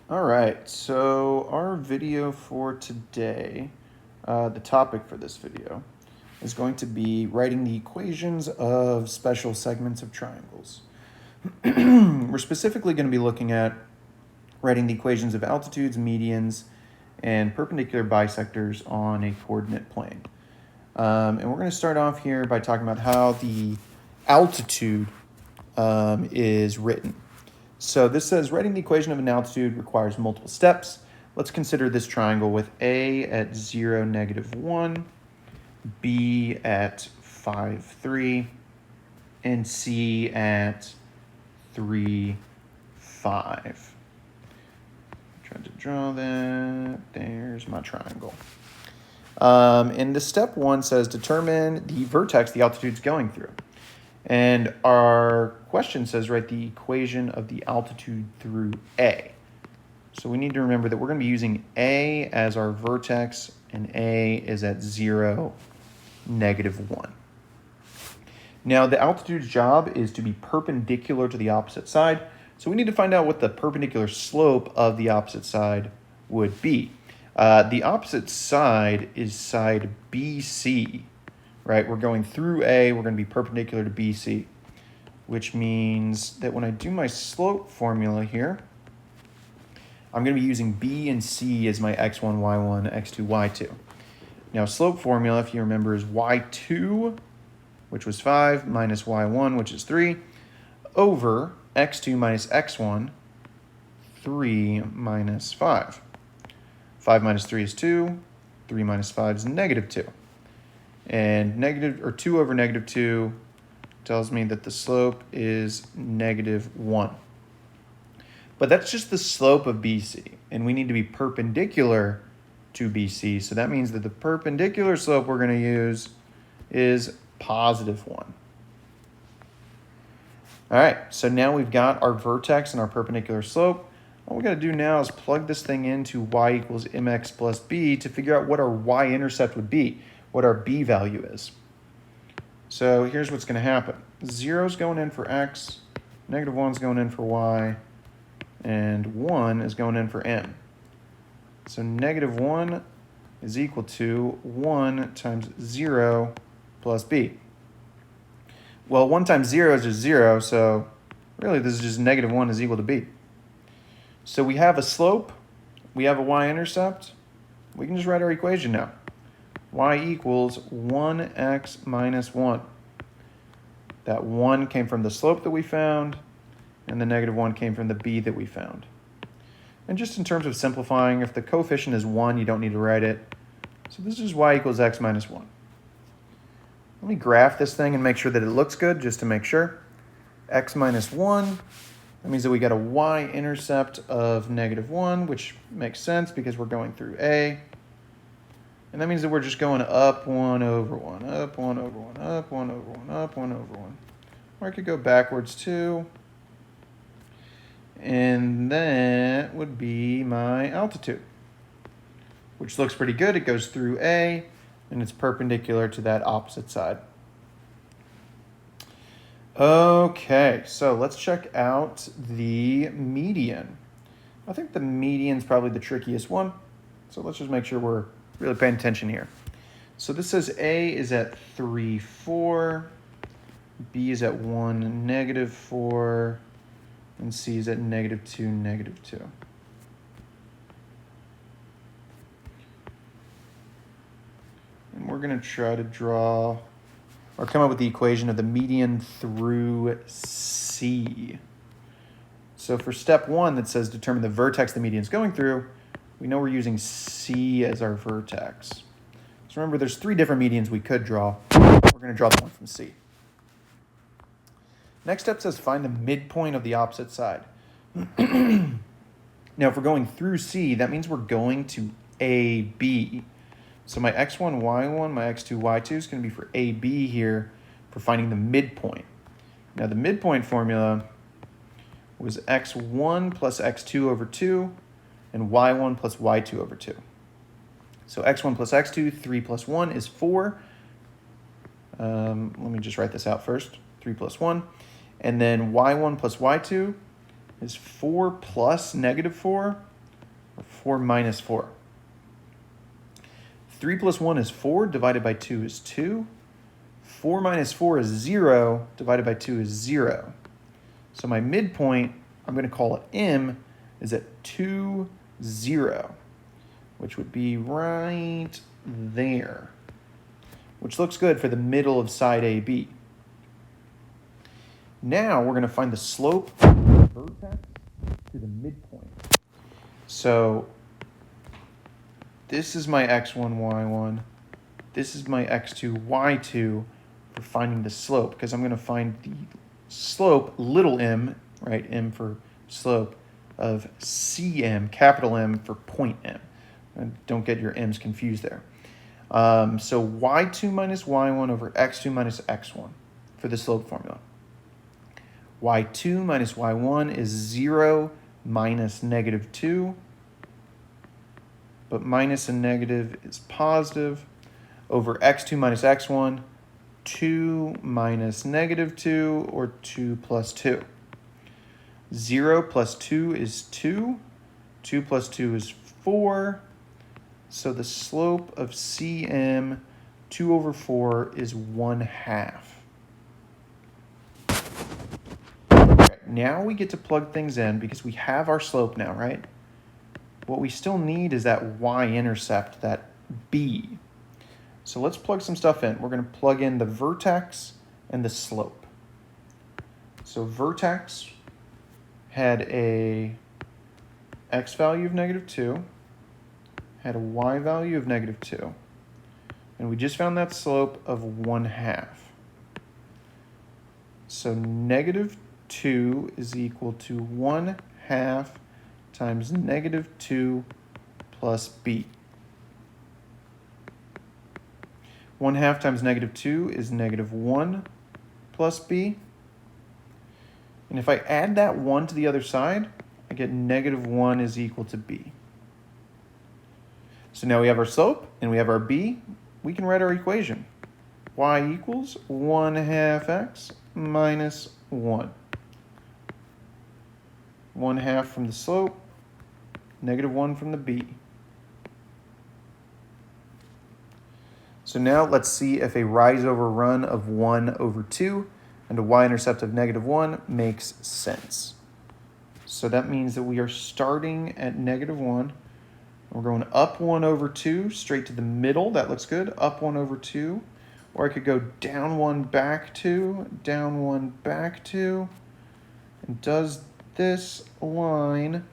All right, so our video for today, the topic for this video is going to be writing the equations of special segments of triangles. We're specifically going to be looking at writing the equations of altitudes, medians, and perpendicular bisectors on a coordinate plane. And we're going to start off here by talking about how the altitude is written. So this says writing the equation of an altitude requires multiple steps. Let's consider this triangle with A at 0, -1, B at 5, 3, and C at 3, 5. Trying to draw that. There's my triangle. And the step 1 says determine the vertex the altitude is going through. And our question says write the equation of the altitude through A. So we need to remember that we're going to be using A as our vertex, and A is at 0, -1. Now the altitude's job is to be perpendicular to the opposite side. So we need to find out what the perpendicular slope of the opposite side would be. The opposite side is side BC. Right, we're going through A, we're going to be perpendicular to BC, which means that when I do my slope formula here, I'm going to be using B and C as my x1, y1, x2, y2. Now, slope formula, if you remember, is y2, which was 5, minus y1, which is 3, over x2 minus x1, 3 minus 5. 5 minus 3 is 2, 3 minus 5 is -2. And 2 over -2 tells me that the slope is -1. But that's just the slope of BC, and we need to be perpendicular to BC. So that means that the perpendicular slope we're going to use is +1. All right, so now we've got our vertex and our perpendicular slope. All we got to do now is plug this thing into y equals mx plus b to figure out what our y-intercept would be, what our b value is. So here's what's going to happen. 0 is going in for x, -1 is going in for y, and 1 is going in for m. So -1 is equal to 1 times 0 plus b. Well, 1 times 0 is just 0, so really this is just -1 is equal to b. So we have a slope, we have a y-intercept. We can just write our equation now. Y equals 1x minus 1. That 1 came from the slope that we found, and the -1 came from the b that we found. And just in terms of simplifying, if the coefficient is 1, you don't need to write it. So this is y equals x minus 1. Let me graph this thing and make sure that it looks good, just to make sure. X minus 1, that means that we got a y-intercept of -1, which makes sense because we're going through A. And that means that we're just going up 1 over 1, up 1 over 1, up 1 over 1, up 1 over 1. Or I could go backwards too. And that would be my altitude, which looks pretty good. It goes through A, and it's perpendicular to that opposite side. Okay, so let's check out the median. I think the median is probably the trickiest one. So let's just make sure we're really paying attention here. So this says A is at 3, 4, B is at 1, -4, and C is at -2, -2. And we're going to try to draw or come up with the equation of the median through C. So for step 1 that says determine the vertex the median is going through, we know we're using C as our vertex. So remember, there's 3 different medians we could draw. We're going to draw the one from C. Next step says find the midpoint of the opposite side. Now, if we're going through C, that means we're going to AB. So my x1, y1, my x2, y2 is going to be for AB here for finding the midpoint. Now, the midpoint formula was x1 plus x2 over 2 and y1 plus y2 over 2. So x1 plus x2, 3 plus 1 is 4. Let me just write this out first. 3 plus 1. And then y1 plus y2 is 4 plus -4. 4 minus 4. 3 plus 1 is 4, divided by 2 is 2. 4 minus 4 is 0, divided by 2 is 0. So my midpoint, I'm going to call it M, is at 2, 0, which would be right there, which looks good for the middle of side AB. Now we're going to find the slope of the vertex to the midpoint. So this is my x1, y1. This is my x2, y2 for finding the slope, because I'm going to find the slope, little m, right, m for slope, of CM, capital M for point M. And don't get your m's confused there. So y2 minus y1 over x2 minus x1 for the slope formula. y2 minus y1 is 0 minus negative 2. But minus and negative is positive, over x2 minus x1, 2 minus negative 2, or 2 plus 2. 0 plus 2 is 2. 2 plus 2 is 4. So the slope of CM, 2 over 4, is 1/2. Okay, now we get to plug things in because we have our slope now, right? What we still need is that y-intercept, that b. So let's plug some stuff in. We're going to plug in the vertex and the slope. So vertex had a x value of negative 2, had a y value of negative 2, and we just found that slope of 1/2. So negative 2 is equal to 1/2 times negative 2 plus b. 1/2 times negative 2 is negative 1 plus b. And if I add that 1 to the other side, I get negative 1 is equal to b. So now we have our slope and we have our b. We can write our equation. Y equals 1/2 x minus 1. 1/2 from the slope, negative 1 from the b. So now let's see if a rise over run of 1 over 2 and a y-intercept of negative 1 makes sense. So that means that we are starting at negative 1. We're going up 1 over 2, straight to the middle. That looks good. Up 1 over 2. Or I could go down 1, back 2, down 1, back 2. And does this line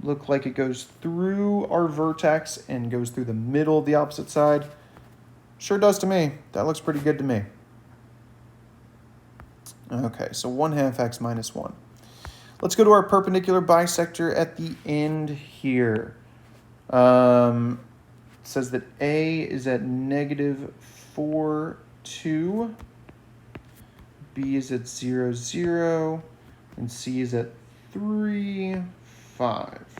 look like it goes through our vertex and goes through the middle of the opposite side? Sure does to me. That looks pretty good to me. Okay, so 1/2 x minus 1. Let's go to our perpendicular bisector at the end here. It says that A is at negative 4, 2. B is at 0, 0. And C is at 3, 5.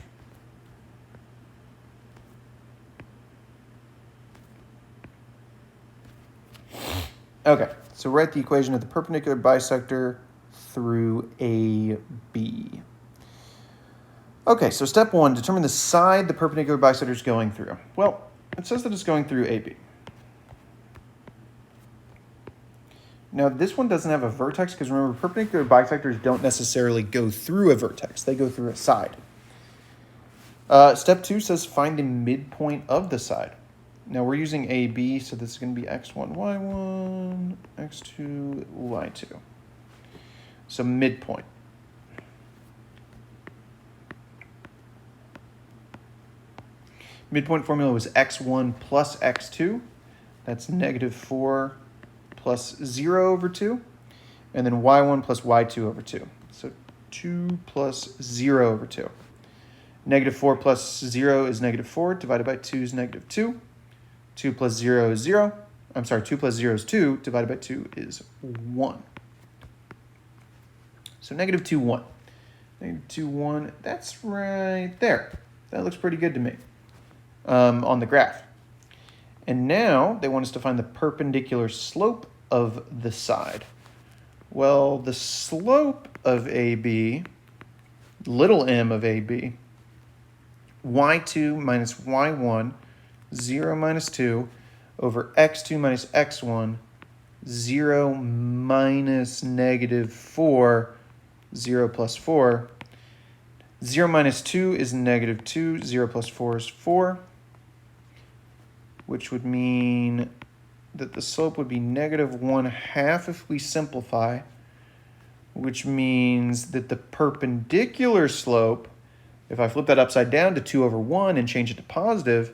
Okay, so write the equation of the perpendicular bisector through AB. Okay, so step 1, determine the side the perpendicular bisector is going through. Well, it says that it's going through AB. Now, this one doesn't have a vertex because remember, perpendicular bisectors don't necessarily go through a vertex. They go through a side. Step 2 says find the midpoint of the side. Now, we're using AB, so this is going to be x1, y1, x2, y2. So midpoint. Midpoint formula was x1 plus x2. That's negative 4 plus 0 over 2. And then y1 plus y2 over 2. So 2 plus 0 over 2. Negative 4 plus 0 is negative 4. Divided by 2 is negative 2. 2 plus 0 is 0. I'm sorry, 2 plus 0 is 2. Divided by 2 is 1. So negative 2, 1. Negative 2, 1. That's right there. That looks pretty good to me on the graph. And now they want us to find the perpendicular slope of the side. Well, the slope of AB, little m of AB, y2 minus y1, 0 minus 2, over x2 minus x1, 0 minus negative 4, 0 plus 4. 0 minus 2 is negative 2, 0 plus 4 is 4, which would mean that the slope would be negative 1/2 if we simplify, which means that the perpendicular slope, if I flip that upside down to 2 over 1 and change it to positive,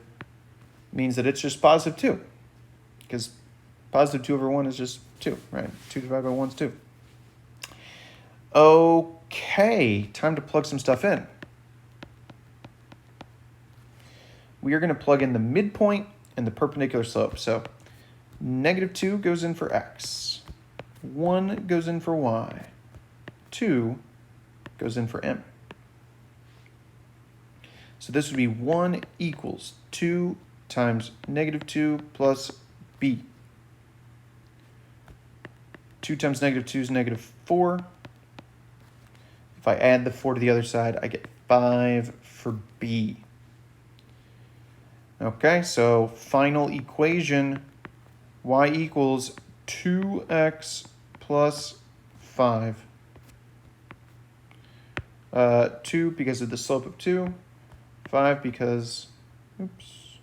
means that it's just positive 2, because positive 2 over 1 is just 2, right? 2 divided by 1 is 2. Okay, time to plug some stuff in. We are going to plug in the midpoint and the perpendicular slope. So negative 2 goes in for x, 1 goes in for y, 2 goes in for m. So this would be 1 equals 2 times negative 2 plus b. 2 times negative 2 is negative 4. If I add the 4 to the other side, I get 5 for b. Okay, so final equation, y equals 2x plus 5. 2 because of the slope of 2, 5 because, oops,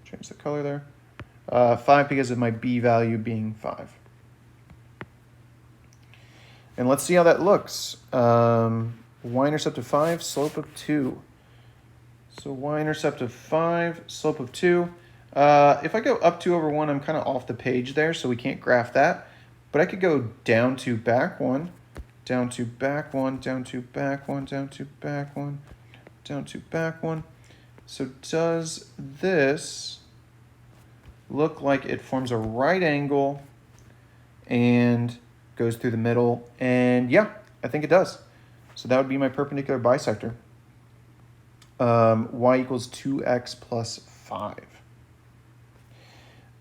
change the color there. 5 because of my b value being 5. And let's see how that looks. Y-intercept of 5, slope of 2. So y-intercept of 5, slope of 2. If I go up 2 over 1, I'm kind of off the page there, so we can't graph that. But I could go down 2, back 1, down 2, back 1, down 2, back 1, down 2, back 1, down 2, back 1. So does this look like it forms a right angle and goes through the middle? And yeah, I think it does. So that would be my perpendicular bisector. Y equals 2x plus 5.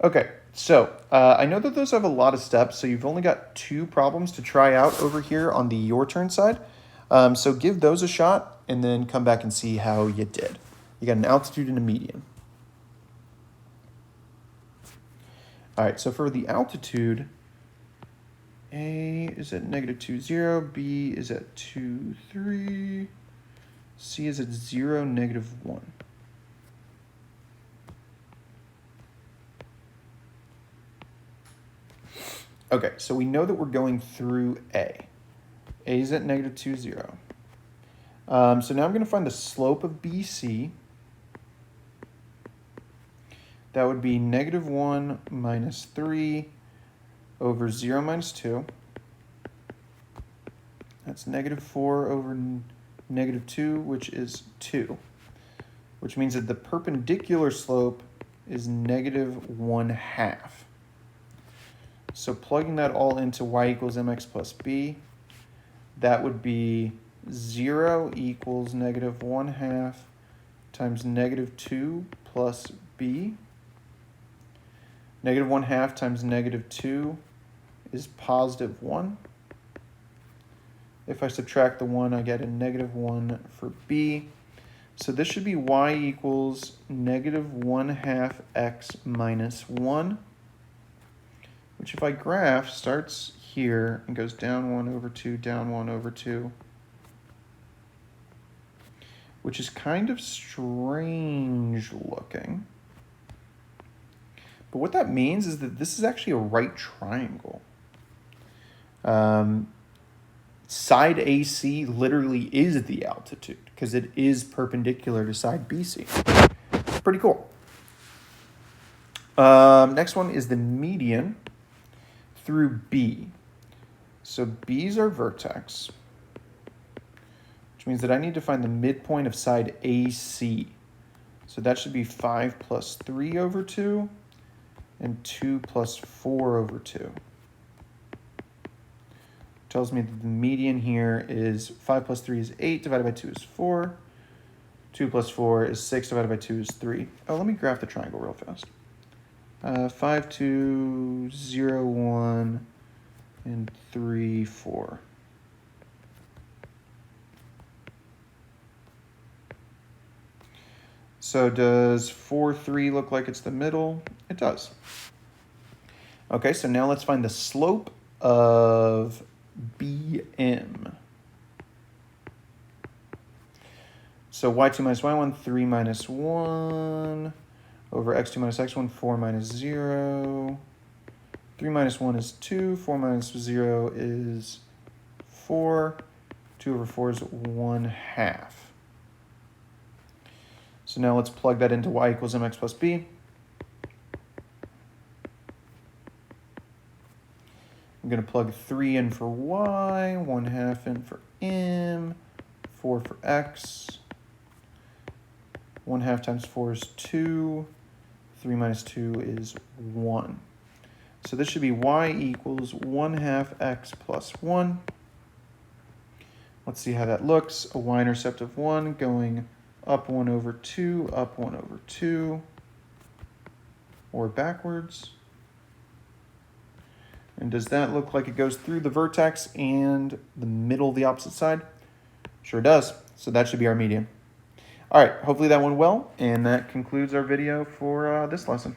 Okay, so I know that those have a lot of steps, so you've only got 2 problems to try out over here on the your turn side. So give those a shot and then come back and see how you did. You got an altitude and a median. All right, so for the altitude, A is at negative 2, 0, B is at 2, 3, C is at 0, negative 1. Okay, so we know that we're going through A. A is at negative 2, 0. So now I'm going to find the slope of BC. That would be negative 1 minus 3 over 0 minus 2. That's negative 4 over negative 2, which is 2, which means that the perpendicular slope is negative 1/2. So plugging that all into y equals mx plus b, that would be 0 equals negative 1/2 times negative 2 plus b. Negative 1/2 times negative 2 is positive 1. If I subtract the 1, I get a negative 1 for b. So this should be y equals negative 1/2 x minus 1, which if I graph starts here and goes down 1 over 2, down 1 over 2, which is kind of strange looking. But what that means is that this is actually a right triangle. Side AC literally is the altitude because it is perpendicular to side BC. Pretty cool. Next one is the median through B. So B is our vertex, which means that I need to find the midpoint of side AC. So that should be 5 plus 3 over 2 and 2 plus 4 over 2. Tells me that the median here is 5 plus 3 is 8, divided by 2 is 4. 2 plus 4 is 6, divided by 2 is 3. Oh, let me graph the triangle real fast. 5, 2, 0, 1, and 3, 4. So does 4, 3 look like it's the middle? It does. Okay, so now let's find the slope of BM. So y2 minus y1, 3 minus 1, over x2 minus x1, 4 minus 0. 3 minus 1 is 2, 4 minus 0 is 4. 2 over 4 is 1/2. So now let's plug that into y equals mx plus b. I'm going to plug 3 in for y, 1/2 in for m, 4 for x. 1/2 times 4 is 2. 3 minus 2 is 1. So this should be y equals 1/2 x plus 1. Let's see how that looks. A y-intercept of 1 going up 1 over 2, up 1 over 2, or backwards. And does that look like it goes through the vertex and the middle of the opposite side? Sure does. So that should be our median. All right, hopefully that went well, and that concludes our video for this lesson.